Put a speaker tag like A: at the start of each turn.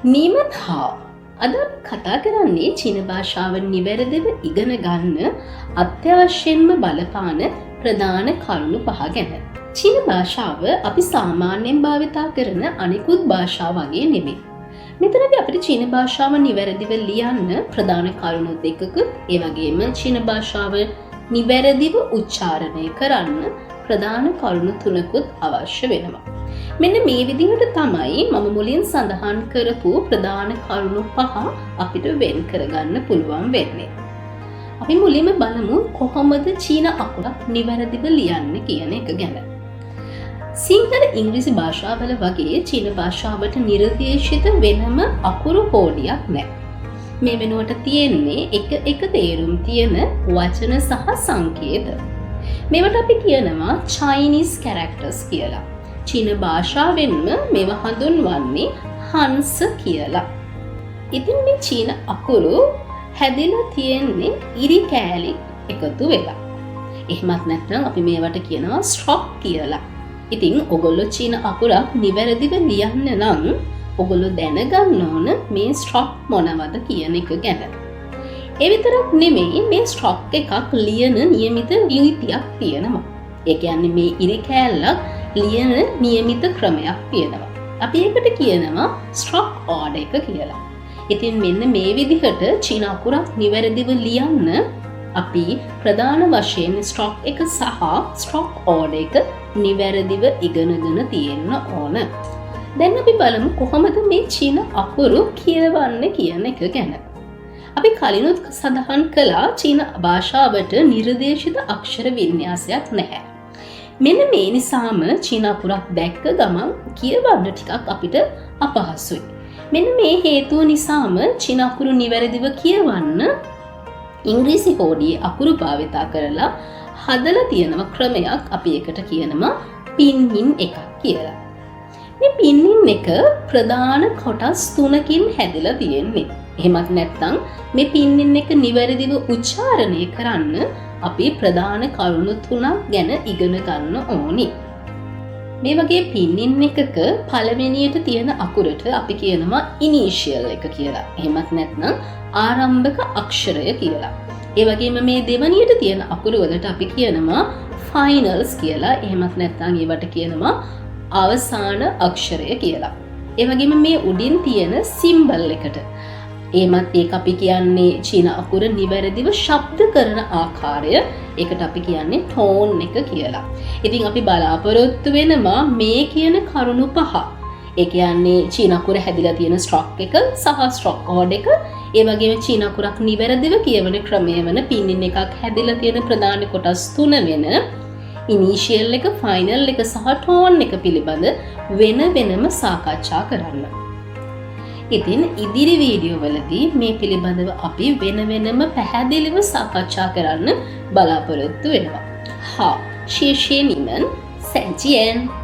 A: නියමන් හා අද කතා කරන්නේ චීන භාෂාව නිවැරදිව ඉගෙන ගන්න අත්‍යවශ්‍යයෙන්ම බලපාන ප්‍රධාන කරුණු පහ ගැන. චීන භාෂාව අපි සාමාන්‍යයෙන් භාවිතා කරන අනිකුත් භාෂා වගේ නෙමෙයි. මෙතනදී අපිට චීන භාෂාව නිවැරදිව ලියන්න ප්‍රධාන කරුණු දෙකකුත් ඒ වගේම චීන භාෂාව නිවැරදිව උච්චාරණය කරන්න ප්‍රධාන කරුණු තුනකුත් අවශ්‍ය වෙනවා. මෙන්න මේ විදිහට තමයි මම මුලින් සඳහන් කරපු ප්‍රධාන කරුණු පහ අපිට වෙන් කරගන්න පුළුවන් වෙන්නේ. අපි මුලින්ම බලමු කොහොමද චීන අකුරක් නිවැරදිව ලියන්න කියන එක ගැන. සිංහල ඉංග්‍රීසි භාෂාවල වගේ චීන භාෂාවට නිර්දේශිත වෙනම අකුරු කෝඩියක් නැහැ. මේ වෙනුවට තියෙන්නේ එක තේරුම් තියෙන වචන සහ සංකේත. මේවට අපි කියනවා Chinese characters කියලා. චීන භාෂාවෙන්ම මේව හඳුන්වන්නේ හංස කියලා. ඉතින් මේ චීන අකුරු හැදිලා තියෙන්නේ ඉරි කෑලි එකතු වෙලා. එහෙමත් නැත්නම් අපි මේවට කියනවා ස්ට්‍රොක් කියලා. ඉතින් ඔගොල්ලෝ චීන අකුරක් නිවැරදිව ලියන්න නම් ඔගොල්ලෝ දැනගන්න ඕන මේ ස්ට්‍රොක් මොනවද කියන එක ගැන. ඒ විතරක් නෙමෙයි මේ ස්ට්‍රොක් එකක් ලියන නියමිත ලිපියක් තියෙනවා. ඒ කියන්නේ මේ ඉරි කෑල්ලක් ලියන නියමිත ක්‍රමයක් තියෙනවා. අපි ඒකට කියනවා ස්ට්‍රොක් ඕඩර් එක කියලා. ඉතින් මෙන්න මේ විදිහට චීන අකුරක් නිවැරදිව ලියන්න අපි ප්‍රධාන වශයෙන් ස්ට්‍රොක් එක සහ ස්ට්‍රොක් ඕඩර් එක නිවැරදිව ඉගෙනගෙන තියෙන්න ඕන. දැන් අපි බලමු කොහොමද මේ චීන අකුරු කියවන්න කියන එක ගැන. අපි කලිනුත් සඳහන් කළා චීන භාෂාවට නිර්දේශිත අක්ෂර වින්‍යාසයක් නැහැ. මෙන්න මේ නිසාම චීන අකුරක් දැක්ක ගමන් කියවන්න ටිකක් අපිට අපහසුයි. මෙන්න මේ හේතුව නිසාම චීන අකුරු නිවැරදිව කියවන්න ඉංග්‍රීසි කෝඩියේ අකුරු භාවිතා කරලා හදලා තියෙනව ක්‍රමයක් අපි එකට කියනවා පින්යින් එකක් කියලා. මේ පින්යින් එක ප්‍රධාන කොටස් තුනකින් හැදිලා තියෙන්නේ. එහෙමත් නැත්නම් මේ පින්යින් එක නිවැරදිව උච්චාරණය කරන්න අපි ප්‍රධාන කරුණු තුනක් ගැන ඉගෙන ගන්න ඕනි. මේ වගේ පින්යින් එකක පළවෙනියට තියෙන අකුරට අපි කියනවා ඉනිෂියල් එක කියලා. එහෙමත් නැත්නම් ආරම්භක අක්ෂරය කියලා. ඒ වගේම මේ දෙවනියට තියෙන අකුරු වලට අපි කියනවා ෆයිනල්ස් කියලා. එහෙමත් නැත්නම් ඒවට කියනවා අවසාන අක්ෂරය කියලා. ඒ වගේම මේ උඩින් තියෙන සිම්බල් එකට ඒමත් ඒක අපි කියන්නේ චීන අකුර නිවැරදිව ශබ්ද කරන ආකාරය. ඒකට අපි කියන්නේ ටෝන් එක කියලා. ඉතින් අපි බලාපොරොත්තු වෙනවා මේ කියන කරුණු පහ. ඒ කියන්නේ චීන අකුර හැදිලා තියෙන ස්ට්‍රොක් එක සහ ස්ට්‍රොක් ඕඩර් එක. ඒ වගේම චීන අකුරක් නිවැරදිව කියවන ක්‍රමය වෙන පින්නින් එකක් හැදිලා තියෙන ප්‍රධාන කොටස් තුන වෙන ඉනිෂියල් එක, ෆයිනල් එක සහ ටෝන් එක පිළිබඳ වෙනම සාකච්ඡා කරන්න. ඉතින් ඉදිරි වීඩියෝ වලදී මේ පිළිබඳව අපි වෙනම පැහැදිලිව සාකච්ඡා කරන්න බලාපොරොත්තු වෙනවා. හා, 谢谢你们，再见。